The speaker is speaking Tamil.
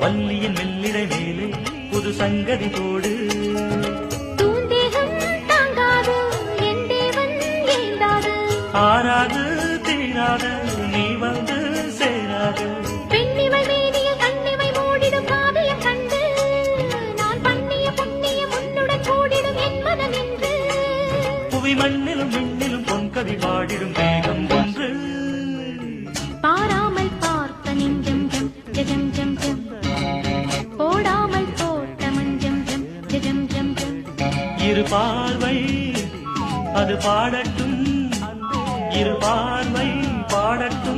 வள்ளியின் மெல்லிடை மேலே புது சங்கதி போடு. தூந்தேகம் தாங்காது என் தேவன் ஏந்தாது. ஆறாது தீராது நீ வந்து சேராது. பெண்ணிமை மேனியில் கண்ணிமை மூடிடும் காவியம் கண்டு நான் பண்ணிய புண்ணியம் உன்னுடன் கூடிடும் என் மனம் என்று. புவி மண்ணிலும் விண்ணிலும் பொன்கவி பாடிடும் வேகம் ஒன்று. பாராமல் பார்த்த நெஞ்சம் ஜம் ஜம் ஜம் ஜம். போடாமல் போட்ட மஞ்சம் ஜம் ஜம் ஜம் ஜம். இரு பார்வை அது பாடட்டும், இரு பார்வை பாடட்டும்.